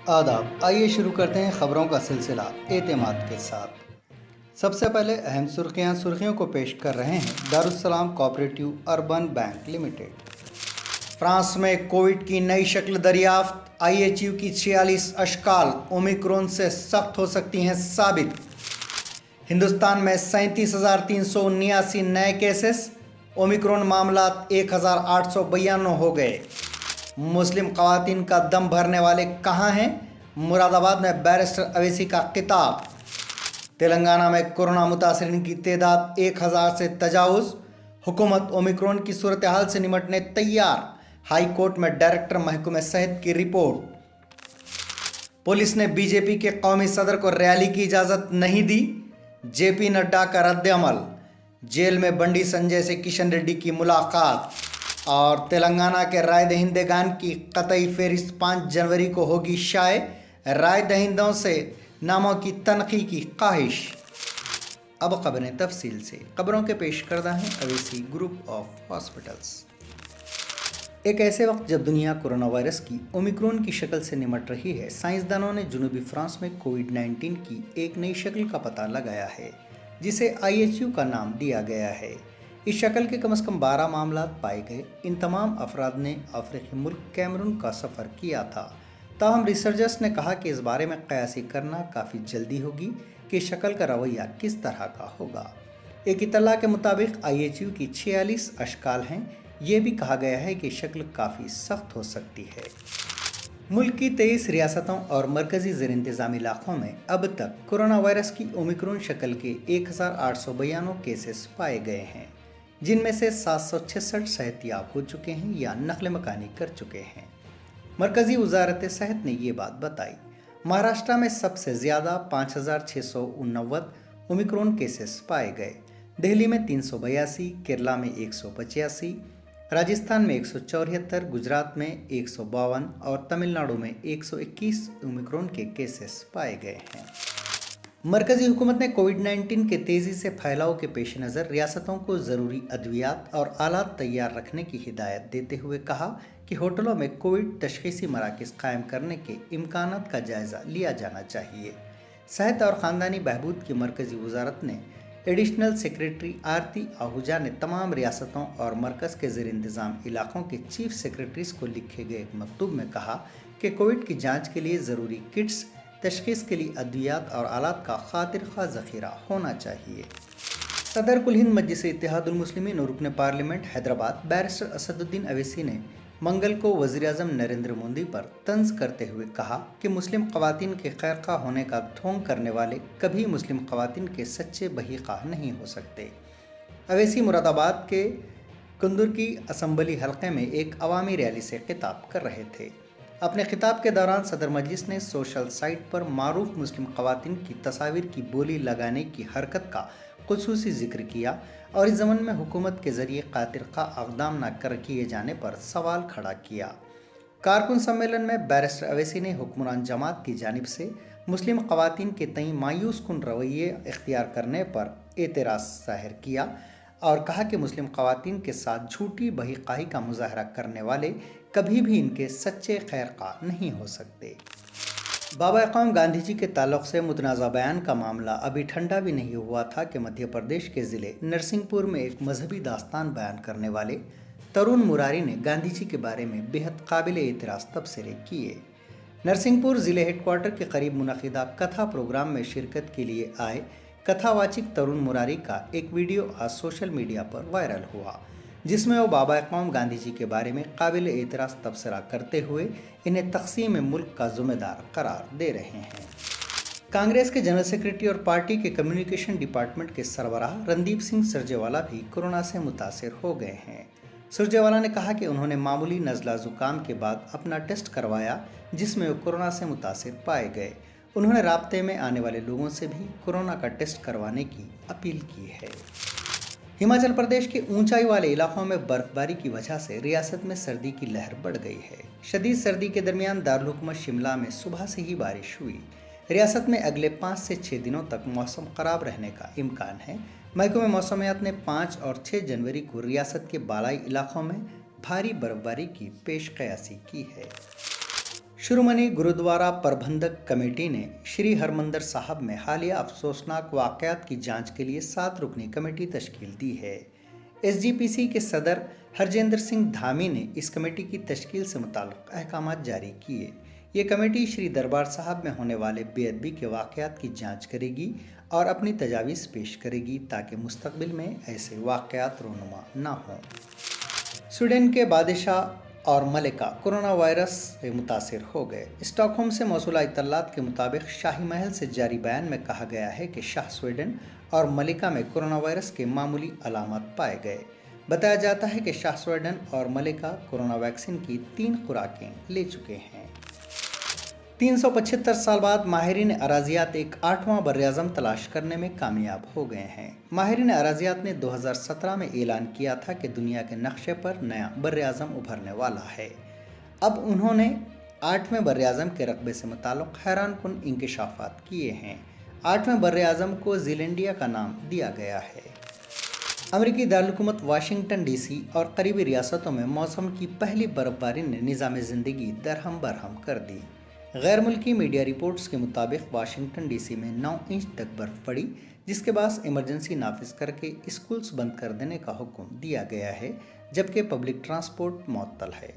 आदाब। आइए शुरू करते हैं खबरों का सिलसिला एतमाद के साथ। सबसे पहले अहम सुर्खियों को पेश कर रहे हैं Darussalam cooperative urban bank limited. France में कोविड की नई शक्ल दरियाफ्त, आईएचयू की 46 अशकाल ओमिक्रॉन से सख्त हो सकती हैं साबित। हिंदुस्तान में 37,379 नए केसेस, ओमिक्रॉन मामला 1,892 हो गए। मुस्लिम ख़वातीन का दम भरने वाले कहाँ हैं? मुरादाबाद में बैरिस्टर अवैसी का खिताब। तेलंगाना में कोरोना मुतासरीन की तादाद 1,000 से तजावुज़, हुकूमत ओमिक्रॉन की सूरत हाल से निमटने तैयार। हाई कोर्ट में डायरेक्टर महकमे सेहत की रिपोर्ट। पुलिस ने बीजेपी के कौमी सदर को रैली की इजाज़त नहीं दी। जेपी नड्डा का रद्द-ए-अमल। जेल में बंडी संजय से किशन रेड्डी की मुलाकात। और तेलंगाना के राय दहिंदगान की कतई फहरिस्त 5 जनवरी को होगी शाये। राय दहिंदों से नामों की तनखी की ख्वाहिश। अब खबरें तफसील से। खबरों के पेश करता है अवैसी ग्रुप ऑफ हॉस्पिटल्स। एक ऐसे वक्त जब दुनिया कोरोना वायरस की ओमिक्रॉन की शक्ल से निमट रही है, साइंसदानों ने जनूबी फ्रांस में कोविड-19 की एक नई शक्ल का पता लगाया है, जिसे आईएचयू का नाम दिया गया है। इस शक्ल के कम से कम 12 मामला पाए गए। इन तमाम अफराद ने अफ्रीकी मुल्क कैमरून का सफ़र किया था। ताहम रिसर्चर्स ने कहा कि इस बारे में क़यासी करना काफ़ी जल्दी होगी कि शक्ल का रवैया किस तरह का होगा। एक इत्तला के मुताबिक आईएचयू की 46 अशकाल हैं। ये भी कहा गया है कि शक्ल काफ़ी सख्त हो सकती है। मुल्क की 23 रियासतों और मरकज़ी ज़ेर इंतज़ाम इलाक़ों में अब तक कोरोना वायरस की ओमिक्रॉन शक्ल के 1,892 केसेस पाए गए हैं, जिनमें से 766 सेहतयाब हो चुके हैं या नक़ल मकानी कर चुके हैं। मरकज़ी वज़ारत सेहत ने ये बात बताई। महाराष्ट्र में सबसे ज़्यादा 5,689 ओमिक्रॉन केसेस पाए गए। दिल्ली में 382, केरला में 185, राजस्थान में 174, गुजरात में 152 और तमिलनाडु में 121 ओमिक्रॉन के केसेस पाए गए हैं। मरकज़ी हुकूमत ने कोविड-19 के तेज़ी से फैलाव के पेश नज़र रियासतों को ज़रूरी अद्वियात और आलात तैयार रखने की हिदायत देते हुए कहा कि होटलों में कोविड तशख़ीसी मराकज़ कायम करने के इम्कानात का जायज़ा लिया जाना चाहिए। सेहत और ख़ानदानी बहबूद की मरकज़ी वज़ारत ने एडिशनल सेक्रेटरी आरती आहूजा ने तमाम रियासतों और मरकज़ के ज़ेर इंतज़ाम इलाक़ों के चीफ सेक्रेटरीज़ को लिखे गए एक मकतूब में कहा कि कोविड की जाँच के लिए ज़रूरी किट्स, तशख़ीस के लिए अद्वियात और आलात का खातिर ख़्वाह ज़ख़ीरा होना चाहिए। सदर कुल हिंद मजलिस इत्तेहादुल मुस्लिमीन और रुकन पार्लियामेंट हैदराबाद बैरिस्टर असदुद्दीन अवैसी ने मंगल को वज़ीर-ए-आज़म नरेंद्र मोदी पर तंज़ करते हुए कहा कि मुस्लिम ख़वातीन के खैरख़्वाह होने का ढोंग करने वाले कभी मुस्लिम ख़वातीन के सच्चे बहीख़्वाह नहीं हो सकते। अवैसी मुरादाबाद के कुंदुर की असम्बली हल्के में एक अवामी रैली से खिताब कर रहे थे। अपने खिताब के दौरान सदर मजलिस ने सोशल साइट पर मारूफ मुस्लिम ख़वातीन की तस्वीर की बोली लगाने की हरकत का ख़ुसूसी ज़िक्र किया और इस ज़मन में हुकूमत के ज़रिए खातिर ख़्वाह अक़दाम न कर किए जाने पर सवाल खड़ा किया। कारकुन सम्मेलन में बैरिस्टर अवैसी ने हुक्मरान जमात की जानिब से मुस्लिम ख़वातीन के तई मायूस कुन रवैये इख्तियार करने पर एतराज़ ज़ाहिर किया और कहा कि मुस्लिम ख़वातीन के साथ झूठी बहीख़्वाही का मुज़ाहरा करने वाले कभी भी इनके सच्चे खैरख़्वाह नहीं हो सकते। बाबा अक़वाम गांधी जी के ताल्लुक़ से मुतनाज़ा बयान का मामला अभी ठंडा भी नहीं हुआ था कि मध्य प्रदेश के ज़िले नरसिंहपुर में एक मजहबी दास्तान बयान करने वाले तरुण मुरारी ने गांधी जी के बारे में बेहद काबिल एतराज़ तबसरे किए। नरसिंहपुर ज़िले हेडक्वार्टर के करीब मुनक़िदा कथा प्रोग्राम में शिरकत के लिए आए कथावाचिक तरुण मुरारी का एक वीडियो आज सोशल मीडिया पर वायरल हुआ, जिसमें वो बाबा अक़वाम गांधी जी के बारे में काबिल एतराज़ तबसरा करते हुए इन्हें तक़सीम मुल्क का ज़िम्मेदार करार दे रहे हैं। कांग्रेस के जनरल सेक्रेटरी और पार्टी के कम्युनिकेशन डिपार्टमेंट के सरबराह रणदीप सिंह सुरजेवाला भी कोरोना से मुतासिर हो गए हैं। सुरजेवाला ने कहा कि उन्होंने मामूली नज़ला ज़ुकाम के बाद अपना टेस्ट करवाया, जिसमें वो कोरोना से मुतासिर पाए गए। उन्होंने राब्ते में आने वाले लोगों से भी कोरोना का टेस्ट करवाने की अपील की है। हिमाचल प्रदेश के ऊंचाई वाले इलाकों में बर्फबारी की वजह से रियासत में सर्दी की लहर बढ़ गई है। शदीद सर्दी के दरमियान दारुल हुकूमत शिमला में सुबह से ही बारिश हुई। रियासत में अगले 5 से 6 दिनों तक मौसम ख़राब रहने का इम्कान है। महकमे मौसमियात ने 5 और 6 जनवरी को रियासत के बालाई इलाकों में भारी बर्फबारी की पेश क़यासी की है। شرومنی گرودوارہ پربندھک کمیٹی نے شری ہرمندر صاحب میں حالیہ افسوسناک واقعات کی جانچ کے لیے 7 رکنی کمیٹی تشکیل دی ہے۔ ایس جی پی سی کے صدر ہرجیندر سنگھ دھامی نے اس کمیٹی کی تشکیل سے متعلق احکامات جاری کیے۔ یہ کمیٹی شری دربار صاحب میں ہونے والے بے ادبی کے واقعات کی جانچ کرے گی اور اپنی تجاویز پیش کرے گی تاکہ مستقبل میں ایسے واقعات رونما نہ ہوں۔ سویڈن کے بادشاہ اور ملکہ کورونا وائرس سے متاثر ہو گئے۔ اسٹاک ہوم سے موصولہ اطلاعات کے مطابق شاہی محل سے جاری بیان میں کہا گیا ہے کہ شاہ سویڈن اور ملکہ میں کورونا وائرس کے معمولی علامات پائے گئے۔ بتایا جاتا ہے کہ شاہ سویڈن اور ملکہ کورونا ویکسین کی 3 خوراکیں لے چکے ہیں۔ 375 سال بعد ماہرین اراضیات ایک 8واں براعظم تلاش کرنے میں کامیاب ہو گئے ہیں۔ ماہرین اراضیات نے 2017 میں اعلان کیا تھا کہ دنیا کے نقشے پر نیا براعظم ابھرنے والا ہے۔ اب انہوں نے 8ویں براعظم کے رقبے سے متعلق حیران کن انکشافات کیے ہیں۔ 8ویں براعظم کو زیلینڈیا کا نام دیا گیا ہے۔ امریکی دارالحکومت واشنگٹن ڈی سی اور قریبی ریاستوں میں موسم کی پہلی برف باری نے نظام زندگی درہم برہم کر دی۔ غیر ملکی میڈیا رپورٹس کے مطابق واشنگٹن ڈی سی میں 9 انچ تک برف پڑی، جس کے باعث ایمرجنسی نافذ کر کے اسکولز بند کر دینے کا حکم دیا گیا ہے، جبکہ پبلک ٹرانسپورٹ معطل ہے۔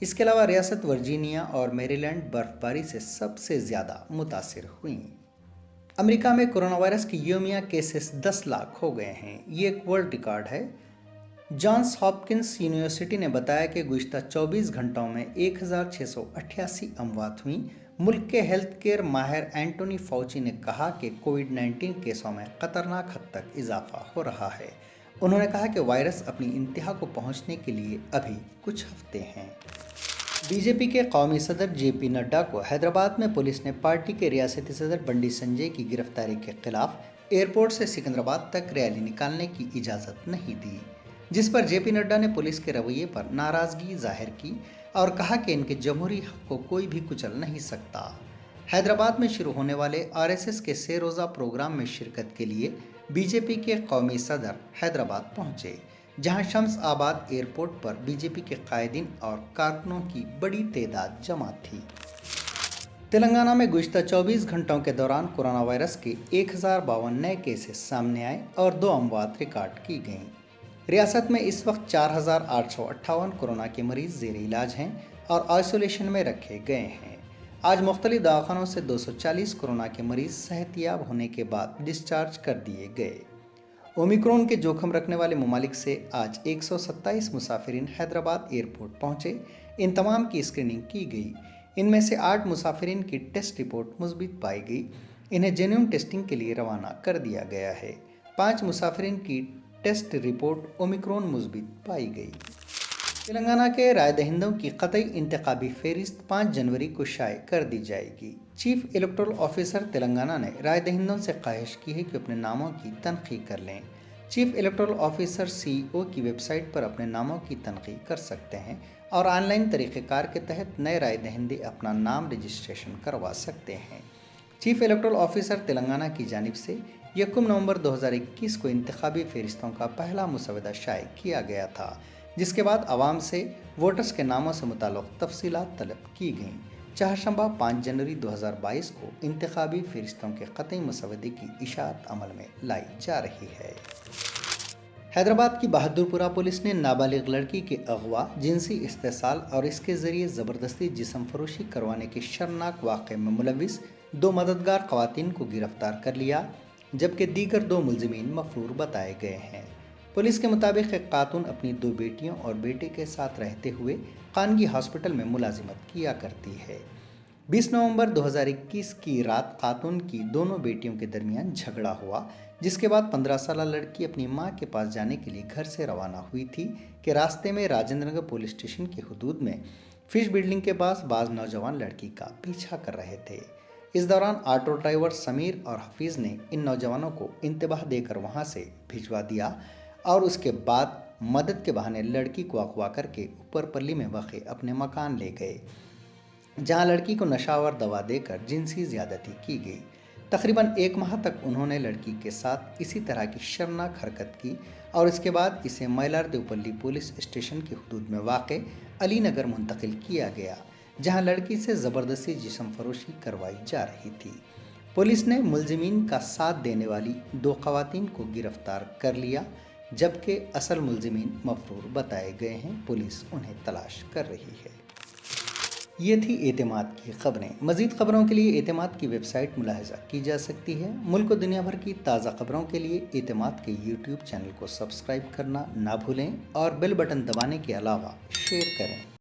اس کے علاوہ ریاست ورجینیا اور میری لینڈ برف باری سے سب سے زیادہ متاثر ہوئیں۔ امریکہ میں کورونا وائرس کی یومیہ کیسز 10 لاکھ ہو گئے ہیں۔ یہ ایک ورلڈ ریکارڈ ہے۔ جانس ہاپکنس یونیورسٹی نے بتایا کہ گزشتہ 24 گھنٹوں میں 1688 اموات ہوئیں۔ ملک کے ہیلتھ کیئر ماہر اینٹونی فاؤچی نے کہا کہ کووڈ-19 کیسوں میں خطرناک حد تک اضافہ ہو رہا ہے۔ انہوں نے کہا کہ وائرس اپنی انتہا کو پہنچنے کے لیے ابھی کچھ ہفتے ہیں۔ بی جے پی کے قومی صدر جے پی نڈا کو حیدرآباد میں پولیس نے پارٹی کے ریاستی صدر بنڈی سنجے کی گرفتاری کے خلاف ایئرپورٹ سے سکندرآباد تک ریلی نکالنے کی اجازت نہیں دی، جس پر جے پی نڈا نے پولیس کے رویے پر ناراضگی ظاہر کی اور کہا کہ ان کے جمہوری حق کو کوئی بھی کچل نہیں سکتا۔ حیدرآباد میں شروع ہونے والے RSS کے 3 روزہ پروگرام میں شرکت کے لیے بی جے پی کے قومی صدر حیدرآباد پہنچے، جہاں شمس آباد ایئرپورٹ پر بی جے پی کے قائدین اور کارکنوں کی بڑی تعداد جمع تھی۔ تلنگانہ میں گزشتہ 24 گھنٹوں کے دوران کورونا وائرس کے 1052 نئے کیسز سامنے آئے اور 2 اموات ریکارڈ کی گئیں۔ ریاست میں اس وقت 4858 کورونا کے مریض زیر علاج ہیں اور آئسولیشن میں رکھے گئے ہیں۔ آج مختلف دواخانوں سے 240 کورونا کے مریض صحت یاب ہونے کے بعد ڈسچارج کر دیے گئے۔ اومیکرون کے جوخم رکھنے والے ممالک سے آج 127 مسافرین حیدرآباد ایئرپورٹ پہنچے۔ ان تمام کی اسکریننگ کی گئی۔ ان میں سے 8 مسافرین کی ٹیسٹ رپورٹ مثبت پائی گئی۔ انہیں جینیوم ٹیسٹنگ کے لیے روانہ کر دیا گیا ہے۔ 5 مسافرین کی ٹیسٹ رپورٹ اومیکرون مثبت پائی گئی۔ تلنگانہ کے رائے دہندوں کی قطعی انتخابی فہرست 5 جنوری کو شائع کر دی جائے گی۔ چیف الیکٹورل آفیسر تلنگانہ نے رائے دہندوں سے خواہش کی ہے کہ اپنے ناموں کی تنقیح کر لیں۔ چیف الیکٹورل آفیسر CEO کی ویب سائٹ پر اپنے ناموں کی تنقیح کر سکتے ہیں اور آن لائن طریقہ کار کے تحت نئے رائے دہندے اپنا نام رجسٹریشن کروا سکتے ہیں۔ چیف الیکٹورل آفیسر تلنگانہ کی جانب سے 1 نومبر 2021 کو انتخابی فہرستوں کا پہلا مسودہ شائع کیا گیا تھا، جس کے بعد عوام سے ووٹرز کے ناموں سے متعلق تفصیلات طلب کی گئیں۔ چہارشنبہ 5 جنوری 2022 کو انتخابی فہرستوں کے قطعی مسودے کی اشاعت عمل میں لائی جا رہی ہے۔ حیدرآباد کی بہادر پورہ پولیس نے نابالغ لڑکی کے اغوا، جنسی استحصال اور اس کے ذریعے زبردستی جسم فروشی کروانے کے شرمناک واقعے میں ملوث 2 مددگار خواتین کو گرفتار کر لیا، جبکہ دیگر 2 ملزمین مفرور بتائے گئے ہیں۔ پولیس کے مطابق ایک خاتون اپنی 2 بیٹیوں اور بیٹے کے ساتھ رہتے ہوئے خانگی ہاسپٹل میں ملازمت کیا کرتی ہے۔ 20 نومبر 2021 کی رات خاتون کی دونوں بیٹیوں کے درمیان جھگڑا ہوا، جس کے بعد 15 سالہ لڑکی اپنی ماں کے پاس جانے کے لیے گھر سے روانہ ہوئی تھی کہ راستے میں راجندر نگر پولیس اسٹیشن کی حدود میں فش بلڈنگ کے پاس بعض نوجوان لڑکی کا پیچھا کر رہے تھے۔ اس دوران آٹو ڈرائیور سمیر اور حفیظ نے ان نوجوانوں کو انتباہ دے کر وہاں سے بھجوا دیا اور اس کے بعد مدد کے بہانے لڑکی کو اغوا کر کے اوپر پلی میں واقع اپنے مکان لے گئے، جہاں لڑکی کو نشہ آور دوا دے کر جنسی زیادتی کی گئی۔ تقریباً 1 ماہ تک انہوں نے لڑکی کے ساتھ اسی طرح کی شرمناک حرکت کی اور اس کے بعد اسے مائلار دیوپلی پولیس اسٹیشن کی حدود میں واقع علی نگر منتقل کیا گیا، जहां लड़की से ज़बरदस्ती जिस्म फरोशी करवाई जा रही थी। पुलिस ने मुलजिमीन का साथ देने वाली 2 खवातीन को गिरफ्तार कर लिया, जबकि असल मुलजिमीन मफरूर बताए गए हैं। पुलिस उन्हें तलाश कर रही है। ये थी एतमाद की खबरें। मज़ीद खबरों के लिए एतमाद की वेबसाइट मुलाहिज़ा की जा सकती है। मुल्क और दुनिया भर की ताज़ा खबरों के लिए एतमाद के यूट्यूब चैनल को सब्सक्राइब करना ना भूलें और बेल बटन दबाने के अलावा शेयर करें।